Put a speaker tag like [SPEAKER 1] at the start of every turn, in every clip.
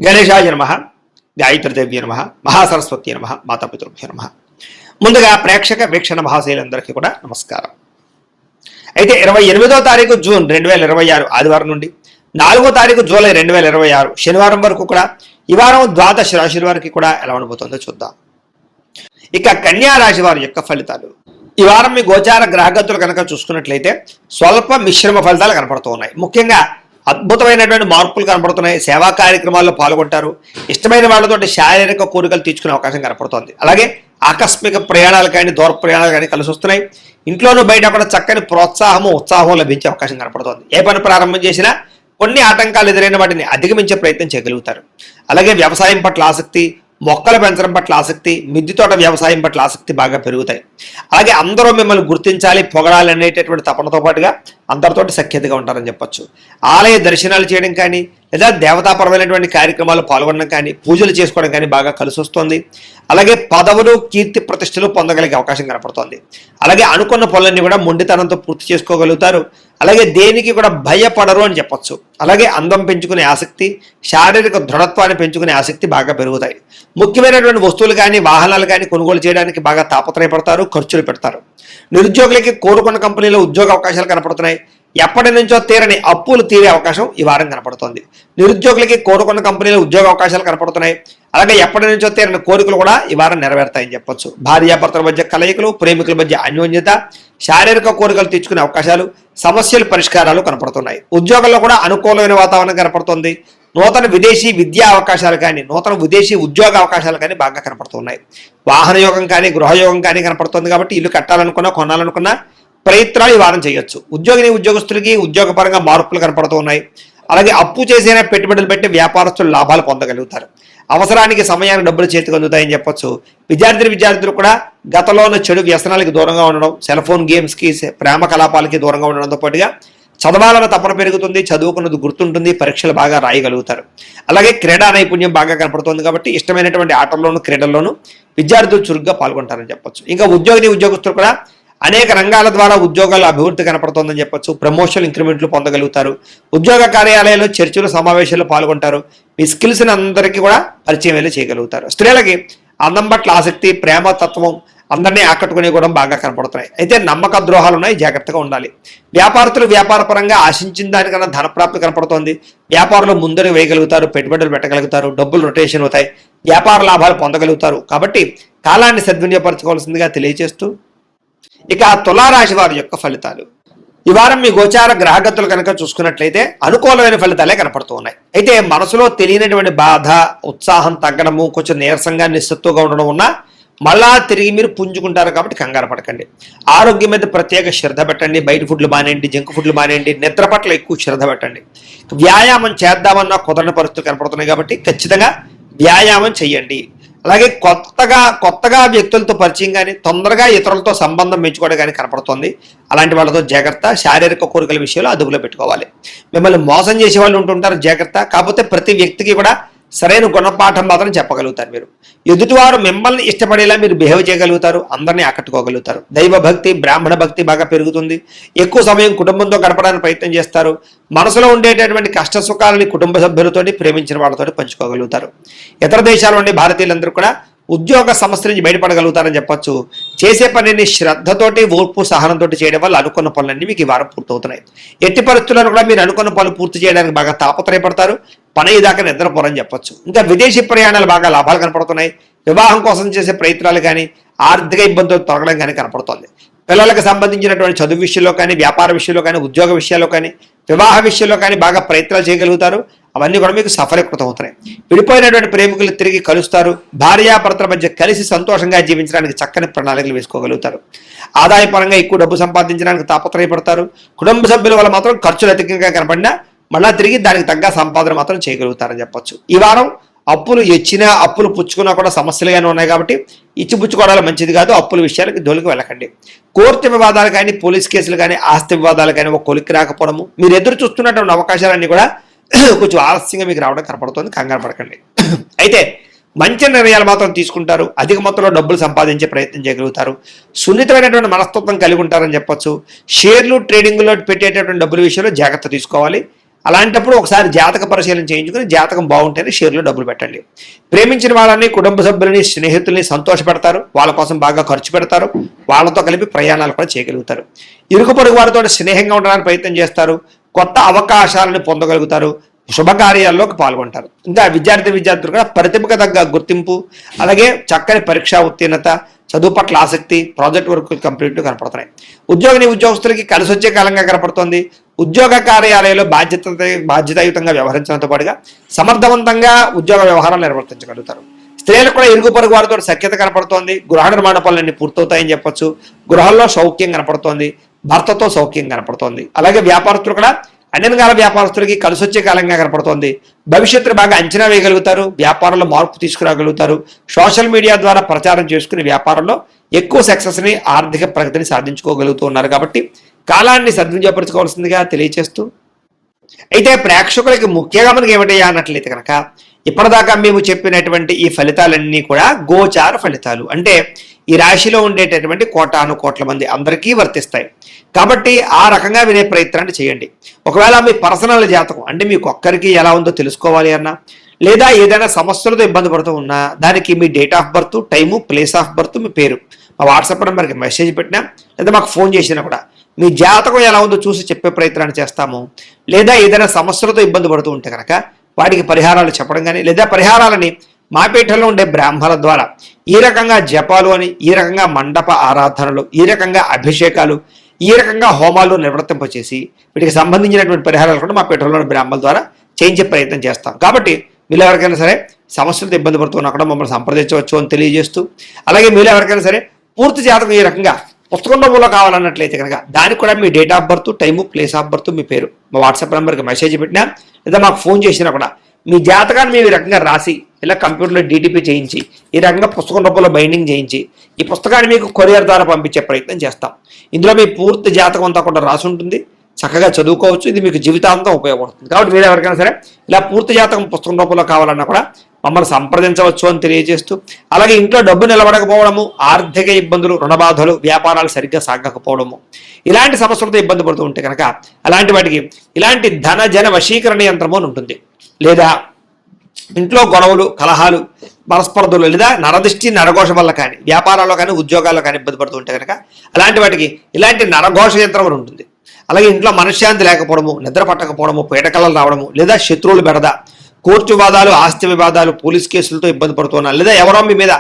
[SPEAKER 1] గణేశాయ నమః, గాయత్రీదేవ్య నమః, మహాసరస్వతి నమః, మాతాపితృభ్యో నమః. ముందుగా ప్రేక్షక వీక్షణ మహాశైలందరికీ కూడా నమస్కారం. అయితే 28వ తారీఖు జూన్ 2026 ఆదివారం నుండి 4వ తారీఖు జూలై 2026 శనివారం వరకు కూడా ఈ వారం ద్వాదశ రాశుల వారికి కూడా ఎలా ఉండబోతుందో చూద్దాం. ఇక కన్యా రాశి వారి యొక్క ఫలితాలు. ఈ వారం మీ గోచార గ్రహగతులు కనుక చూసుకున్నట్లయితే స్వల్ప మిశ్రమ ఫలితాలు కనపడుతూ ఉన్నాయి. ముఖ్యంగా అద్భుతమైనటువంటి మార్పులు కనపడుతున్నాయి. సేవా కార్యక్రమాల్లో పాల్గొంటారు. ఇష్టమైన వాళ్ళతో శారీరక కోరికలు తీర్చుకునే అవకాశం కనపడుతోంది. అలాగే ఆకస్మిక ప్రయాణాలు కానీ దూర ప్రయాణాలు కానీ కలిసి వస్తున్నాయి. ఇంట్లోనూ బయట కూడా చక్కని ప్రోత్సాహము ఉత్సాహం లభించే అవకాశం కనపడుతోంది. ఏ పని ప్రారంభం చేసినా కొన్ని ఆటంకాలు ఎదురైన వాటిని అధిగమించే ప్రయత్నం చేయగలుగుతారు. అలాగే వ్యవసాయం పట్ల ఆసక్తి, మొక్కలు పెంచడం పట్ల ఆసక్తి, మిద్దె తోట వ్యవసాయం పట్ల ఆసక్తి బాగా పెరుగుతాయి. అలాగే అందరూ మిమ్మల్ని గుర్తించాలి, పొగడాలి అనేటటువంటి తపనతో పాటుగా అందరితోటి సఖ్యతగా ఉంటారని చెప్పొచ్చు. ఆలయ దర్శనాలు చేయడం కానీ లేదా దేవతాపరమైనటువంటి కార్యక్రమాలు పాల్గొనడం కానీ పూజలు చేసుకోవడం కానీ బాగా కలిసి వస్తుంది. అలాగే పదవులు కీర్తి ప్రతిష్టలు పొందగలిగే అవకాశం కనపడుతోంది. అలాగే అనుకున్న పనులన్నీ కూడా మొండితనంతో పూర్తి చేసుకోగలుగుతారు. అలాగే దేనికి కూడా భయపడరు అని చెప్పొచ్చు. అలాగే అందం పెంచుకునే ఆసక్తి, శారీరక దృఢత్వాన్ని పెంచుకునే ఆసక్తి బాగా పెరుగుతాయి. ముఖ్యమైనటువంటి వస్తువులు కానీ వాహనాలు కానీ కొనుగోలు చేయడానికి బాగా తాపత్రయపడతారు, ఖర్చులు పెడతారు. నిరుద్యోగులకి కోరుకున్న కంపెనీలో ఉద్యోగ అవకాశాలు కనపడుతున్నాయి. ఎప్పటి నుంచో తీరని అప్పులు తీరే అవకాశం ఈ వారం కనపడుతోంది. నిరుద్యోగులకి కోరుకున్న కంపెనీలో ఉద్యోగ అవకాశాలు కనపడుతున్నాయి. అలాగే ఎప్పటి నుంచో తీరని కోరికలు కూడా ఈ వారం నెరవేరుతాయని చెప్పొచ్చు. భార్యాభర్తల మధ్య కలయికలు, ప్రేమికుల మధ్య అన్యోన్యత, శారీరక కోరికలు తీర్చుకునే అవకాశాలు, సమస్యల పరిష్కారాలు కనపడుతున్నాయి. ఉద్యోగంలో కూడా అనుకూలమైన వాతావరణం కనపడుతుంది. నూతన విదేశీ విద్యా అవకాశాలు కానీ నూతన విదేశీ ఉద్యోగ అవకాశాలు కానీ బాగా కనపడుతున్నాయి. వాహన యోగం కానీ గృహయోగం కానీ కనపడుతుంది. కాబట్టి ఇల్లు కట్టాలనుకున్నా కొనాలనుకున్నా ప్రయత్నాలు ఈ వారం చేయొచ్చు. ఉద్యోగస్తులకి ఉద్యోగపరంగా మార్పులు కనపడుతూ ఉన్నాయి. అలాగే అప్పు చేసిన పెట్టుబడులు పెట్టి వ్యాపారస్తులు లాభాలు పొందగలుగుతారు. అవసరానికి సమయానికి డబ్బులు చేతికి అందుతాయని చెప్పొచ్చు. విద్యార్థులు కూడా గతంలో ఉన్న చెడు వ్యసనాలకి దూరంగా ఉండడం, సెల్ ఫోన్ గేమ్స్కి, ప్రేమ కలాపాలకి దూరంగా ఉండడంతో పాటుగా చదవాలన్న తపన పెరుగుతుంది. చదువుకున్నది గుర్తుంటుంది. పరీక్షలు బాగా రాయగలుగుతారు. అలాగే క్రీడా నైపుణ్యం బాగా కనపడుతుంది. కాబట్టి ఇష్టమైనటువంటి ఆటల్లోనూ క్రీడల్లోనూ విద్యార్థులు చురుగ్గా పాల్గొంటారని చెప్పొచ్చు. ఇంకా ఉద్యోగస్తులు కూడా అనేక రంగాల ద్వారా ఉద్యోగాల అభివృద్ధి కనపడుతోందని చెప్పొచ్చు. ప్రమోషన్ ఇంక్రిమెంట్లు పొందగలుగుతారు. ఉద్యోగ కార్యాలయాల్లో చర్చలు సమావేశాల్లో పాల్గొంటారు. మీ స్కిల్స్ని అందరికీ కూడా పరిచయం చేయగలుగుతారు. స్త్రీలకి అందం పట్ల ఆసక్తి, ప్రేమ తత్వం అందరినీ ఆకట్టుకునే కూడా బాగా కనపడుతున్నాయి. అయితే నమ్మక ద్రోహాలు ఉన్నాయి, జాగ్రత్తగా ఉండాలి. వ్యాపారస్తులు వ్యాపారపరంగా ఆశించిన దానికన్నా ధనప్రాప్తి కనపడుతోంది. వ్యాపారంలో ముందరు వేయగలుగుతారు, పెట్టుబడులు పెట్టగలుగుతారు, డబ్బులు రొటేషన్ అవుతాయి, వ్యాపార లాభాలు పొందగలుగుతారు. కాబట్టి కాలాన్ని సద్వినియోగపరచుకోవాల్సిందిగా తెలియజేస్తూ ఇక తులారాశి వారి యొక్క ఫలితాలు. ఈ వారం మీ గోచార గ్రహగతులు కనుక చూసుకున్నట్లయితే అనుకూలమైన ఫలితాలే కనపడుతూ ఉన్నాయి. అయితే మనసులో తెలియనటువంటి బాధ, ఉత్సాహం తగ్గడము, కొంచెం నీరసంగా నిస్సత్తుగా ఉండడం ఉన్నా మళ్ళా తిరిగి మీరు పుంజుకుంటారు. కాబట్టి కంగారు పడకండి. ఆరోగ్యం మీద ప్రత్యేక శ్రద్ధ పెట్టండి. బయట ఫుడ్లు మానేయండి, జంక్ ఫుడ్లు మానేయండి. నిద్ర పట్ల ఎక్కువ శ్రద్ధ పెట్టండి. వ్యాయామం చేద్దామన్నా కుదరని పరిస్థితులు కనపడుతున్నాయి. కాబట్టి ఖచ్చితంగా వ్యాయామం చేయండి. అలాగే కొత్తగా వ్యక్తులతో పరిచయం కానీ తొందరగా ఇతరులతో సంబంధం పెంచుకోవడం కానీ కనపడుతుంది. అలాంటి వాళ్ళతో జాగ్రత్త. శారీరక కోరికల విషయంలో అదుపులో పెట్టుకోవాలి. మిమ్మల్ని మోసం చేసే వాళ్ళు ఉంటుంటారు, జాగ్రత్త. కాకపోతే ప్రతి వ్యక్తికి కూడా సరైన గుణపాఠం మాత్రం చెప్పగలుగుతారు. మీరు ఎదుటివారు మిమ్మల్ని ఇష్టపడేలా మీరు బిహేవ్ చేయగలుగుతారు. అందరినీ ఆకట్టుకోగలుగుతారు. దైవ భక్తి, బ్రాహ్మణ భక్తి బాగా పెరుగుతుంది. ఎక్కువ సమయం కుటుంబంతో గడపడానికి ప్రయత్నం చేస్తారు. మనసులో ఉండేటటువంటి కష్ట సుఖాలని కుటుంబ సభ్యులతోటి, ప్రేమించిన వాళ్ళతో పంచుకోగలుగుతారు. ఇతర దేశాల నుండి భారతీయులందరూ కూడా ఉద్యోగ సమస్య నుంచి బయటపడగలుగుతారని చెప్పొచ్చు. చేసే పనిని శ్రద్ధతోటి, ఓర్పు, సహనంతో చేయడం వల్ల అనుకున్న పనులన్నీ మీకు ఈ వారం పూర్తవుతున్నాయి. ఎట్టి పరిస్థితుల్లో కూడా మీరు అనుకున్న పనులు పూర్తి చేయడానికి బాగా తాపత్రయపడతారు. పని దాకా నిద్రపోరని చెప్పొచ్చు. ఇంకా విదేశీ ప్రయాణాలు బాగా లాభాలు కనపడుతున్నాయి. వివాహం కోసం చేసే ప్రయత్నాలు కానీ ఆర్థిక ఇబ్బందులు తొలగడం కానీ కనపడుతుంది. పిల్లలకు సంబంధించినటువంటి చదువు విషయంలో కానీ, వ్యాపార విషయంలో కానీ, ఉద్యోగ విషయాల్లో కానీ, వివాహ విషయంలో కానీ బాగా ప్రయత్నాలు చేయగలుగుతారు. అవన్నీ కూడా మీకు సఫలీకృతం అవుతున్నాయి. విడిపోయినటువంటి ప్రేమికులు తిరిగి కలుస్తారు. భార్యాభర్తల మధ్య కలిసి సంతోషంగా జీవించడానికి చక్కని ప్రణాళికలు వేసుకోగలుగుతారు. ఆదాయపరంగా ఎక్కువ డబ్బు సంపాదించడానికి తాపత్రయపడతారు. కుటుంబ సభ్యుల వల్ల మాత్రం ఖర్చులు అధికంగా కనపడినా మళ్ళా తిరిగి దానికి తగ్గ సంపాదన మాత్రం చేయగలుగుతారని చెప్పొచ్చు. ఈ వారం అప్పులు ఇచ్చినా అప్పులు పుచ్చుకున్నా కూడా సమస్యలుగానే ఉన్నాయి. కాబట్టి ఇచ్చిపుచ్చుకోవడాలు మంచిది కాదు. అప్పుల విషయాలకు జోలికి వెళ్ళకండి. కోర్టు వివాదాలు కానీ, పోలీస్ కేసులు కానీ, ఆస్తి వివాదాలు కానీ ఒక కొలిక్కి రాకపోవడము, మీరు ఎదురు చూస్తున్నటువంటి అవకాశాలన్నీ కూడా కొంచెం ఆలస్యంగా మీకు రావడం కనపడుతుంది. కంగారు పడకండి. అయితే మంచి నిర్ణయాలు మాత్రం తీసుకుంటారు. అధిక మొత్తంలో డబ్బులు సంపాదించే ప్రయత్నం చేయగలుగుతారు. సున్నితమైనటువంటి మనస్తత్వం కలిగి ఉంటారని చెప్పొచ్చు. షేర్లు ట్రేడింగ్లో పెట్టేటటువంటి డబ్బుల విషయంలో జాగ్రత్త తీసుకోవాలి. అలాంటప్పుడు ఒకసారి జాతక పరిశీలన చేయించుకుని జాతకం బాగుంటేనే షేర్లో డబ్బులు పెట్టండి. ప్రేమించిన వాళ్ళని, కుటుంబ సభ్యులని, స్నేహితుల్ని సంతోషపెడతారు, వాళ్ళ కోసం బాగా ఖర్చు పెడతారు, వాళ్ళతో కలిపి ప్రయాణాలు కూడా చేయగలుగుతారు. ఇరుగు పొరుగు వారితో స్నేహంగా ఉండడానికి ప్రయత్నం చేస్తారు, కొత్త అవకాశాలను పొందగలుగుతారు, శుభకార్యాల్లోకి పాల్గొంటారు. ఇంకా విద్యార్థులు కూడా ప్రతిభకు తగ్గ గుర్తింపు, అలాగే చక్కని పరీక్షా ఉత్తీర్ణత, చదువు పట్ల ఆసక్తి, ప్రాజెక్ట్ వర్క్ కంప్లీట్ కనపడుతున్నాయి. ఉద్యోగస్తులకి కలిసి వచ్చే కాలంగా కనపడుతోంది. ఉద్యోగ కార్యాలయంలో బాధ్యతాయుతంగా వ్యవహరించడంతో పాటుగా సమర్థవంతంగా ఉద్యోగ వ్యవహారాలు నిర్వర్తించగలుగుతారు. స్త్రీలకు కూడా ఇరుగు పొరుగు వారితో సఖ్యత కనపడుతోంది. గృహ నిర్మాణ పనులన్నీ పూర్తవుతాయని చెప్పొచ్చు. గృహంలో సౌఖ్యం కనపడుతోంది, భర్తతో సౌఖ్యం కనపడుతోంది. అలాగే వ్యాపారస్తులు కూడా అన్ని రకాల వ్యాపారస్తులకి కలిసి వచ్చే కాలంగా కనపడుతోంది. భవిష్యత్తును బాగా అంచనా వేయగలుగుతారు, వ్యాపారంలో మార్పు తీసుకురాగలుగుతారు. సోషల్ మీడియా ద్వారా ప్రచారం చేసుకుని వ్యాపారంలో ఎక్కువ సక్సెస్ని, ఆర్థిక ప్రగతిని సాధించుకోగలుగుతూ ఉన్నారు. కాబట్టి కాలాన్ని సద్వినియోగపరచుకోవాల్సిందిగా తెలియచేస్తూ, అయితే ప్రేక్షకులకి ముఖ్యంగా మనకి ఏమిటయ్యా అన్నట్లయితే కనుక ఇప్పటిదాకా మేము చెప్పినటువంటి ఈ ఫలితాలన్నీ కూడా గోచార ఫలితాలు, అంటే ఈ రాశిలో ఉండేటటువంటి కోటాను కోట్ల మంది అందరికీ వర్తిస్తాయి. కాబట్టి ఆ రకంగా వినే ప్రయత్నాన్ని చేయండి. ఒకవేళ మీ పర్సనల్ జాతకం అంటే మీకు ఒక్కరికి ఎలా ఉందో తెలుసుకోవాలి అన్నా, లేదా ఏదైనా సమస్యలతో ఇబ్బంది పడుతూ ఉన్నా, దానికి మీ date of birth, time, place of birth, మీ పేరు మా వాట్సాప్ నెంబర్కి మెసేజ్ పెట్టినా, లేదా మాకు ఫోన్ చేసినా కూడా మీ జాతకం ఎలా ఉందో చూసి చెప్పే ప్రయత్నాన్ని చేస్తాము. లేదా ఏదైనా సమస్యలతో ఇబ్బంది పడుతూ ఉంటే కనుక వాటికి పరిహారాలు చెప్పడం కానీ, లేదా పరిహారాలని మా పీఠంలో ఉండే బ్రాహ్మణుల ద్వారా ఈ రకంగా జపాలు అని, ఈ రకంగా మండప ఆరాధనలు, ఈ రకంగా అభిషేకాలు, ఈ రకంగా హోమాలు నిర్వర్తింపచేసి వీటికి సంబంధించినటువంటి పరిహారాలు కూడా మా పీఠంలోని బ్రాహ్మణుల ద్వారా చేయించే ప్రయత్నం చేస్తాం. కాబట్టి మీరు ఎవరికైనా సరే సమస్యలతో ఇబ్బంది పడుతున్నా కూడా మమ్మల్ని సంప్రదించవచ్చు అని తెలియజేస్తూ, అలాగే మీరు ఎవరికైనా సరే పూర్తి జాతకం ఈ రకంగా పుస్తకం రూపంలో కావాలన్నట్లయితే కనుక దానికి కూడా మీ date of birth, time, place of birth, మీ పేరు మా వాట్సాప్ నెంబర్కి మెసేజ్ పెట్టినా, లేదా మాకు ఫోన్ చేసినా కూడా మీ జాతకాన్ని మేము ఈ రకంగా రాసి ఇలా కంప్యూటర్లో డీటీపీ చేయించి ఈ రకంగా పుస్తకం రూపంలో బైండింగ్ చేయించి ఈ పుస్తకాన్ని మీకు కొరియర్ ద్వారా పంపించే ప్రయత్నం చేస్తాం. ఇందులో మీ పూర్తి జాతకం అంతా కూడా రాసి ఉంటుంది, చక్కగా చదువుకోవచ్చు. ఇది మీకు జీవితాంతం ఉపయోగపడుతుంది. కాబట్టి మీరు ఎవరికైనా సరే ఇలా పూర్తి జాతకం పుస్తకం రూపంలో కావాలన్నా కూడా మమ్మల్ని సంప్రదించవచ్చు అని తెలియజేస్తూ, అలాగే ఇంట్లో డబ్బు నిలబడకపోవడము, ఆర్థిక ఇబ్బందులు, రుణబాధలు, వ్యాపారాలు సరిగ్గా సాగకపోవడము, ఇలాంటి సమస్యలతో ఇబ్బంది పడుతూ ఉంటే కనుక అలాంటి వాటికి ఇలాంటి ధన జన వశీకరణ యంత్రము అని ఉంటుంది. లేదా ఇంట్లో గొడవలు, కలహాలు, మనస్పర్ధలు, లేదా నరదృష్టి, నరఘోష వల్ల కానీ, వ్యాపారాల్లో కానీ, ఉద్యోగాల్లో కానీ ఇబ్బంది పడుతూ ఉంటే కనుక అలాంటి వాటికి ఇలాంటి నరఘోష యంత్రం అని ఉంటుంది. అలాగే ఇంట్లో మనశ్శాంతి లేకపోవడము, నిద్ర పట్టకపోవడము, పీడకలలు రావడము, లేదా శత్రువులు బెడద, కోర్టు వివాదాలు, ఆస్తి వివాదాలు, పోలీస్ కేసులతో ఇబ్బంది పడుతున్నారు, లేదా ఎవరో మీ మీద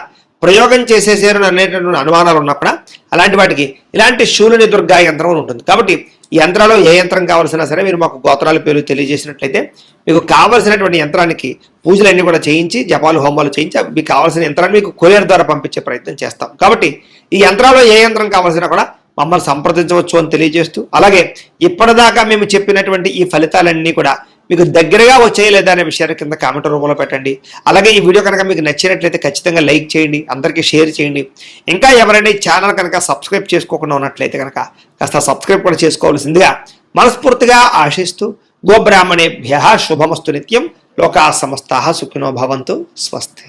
[SPEAKER 1] ప్రయోగం చేసేసారు అనేటటువంటి అనుమానాలు ఉన్నప్పుడు అలాంటి వాటికి ఇలాంటి శూలిని దుర్గా యంత్రం ఉంటుంది. కాబట్టి ఈ యంత్రాలు ఏ యంత్రం కావాల్సినా సరే మీరు మాకు గోత్రాల పేర్లు తెలియజేసినట్లయితే మీకు కావాల్సినటువంటి యంత్రానికి పూజలన్నీ కూడా చేయించి, జపాలు, హోమాలు చేయించి మీకు కావాల్సిన యంత్రాన్ని మీకు కొరియర్ ద్వారా పంపించే ప్రయత్నం చేస్తాం. కాబట్టి ఈ యంత్రాల్లో ఏ యంత్రం కావాల్సినా కూడా మమ్మల్ని సంప్రదించవచ్చు అని తెలియజేస్తూ, అలాగే ఇప్పటిదాకా మేము చెప్పినటువంటి ఈ ఫలితాలన్నీ కూడా మీకు దగ్గరగా వచ్చాయి లేదా అనే విషయాన్ని కింద కామెంట్ రూపంలో పెట్టండి. అలాగే ఈ వీడియో కనుక మీకు నచ్చినట్లయితే ఖచ్చితంగా లైక్ చేయండి, అందరికీ షేర్ చేయండి. ఇంకా ఎవరైనా ఈ ఛానల్ కనుక సబ్స్క్రైబ్ చేసుకోకుండా ఉన్నట్లయితే కనుక కాస్త సబ్స్క్రైబ్ కూడా చేసుకోవాల్సిందిగా మనస్ఫూర్తిగా ఆశిస్తూ, గోబ్రాహ్మణేభ్యః శుభమస్తు నిత్యం, లోకా సమస్తాః సుఖినో భవంతు, స్వస్తి.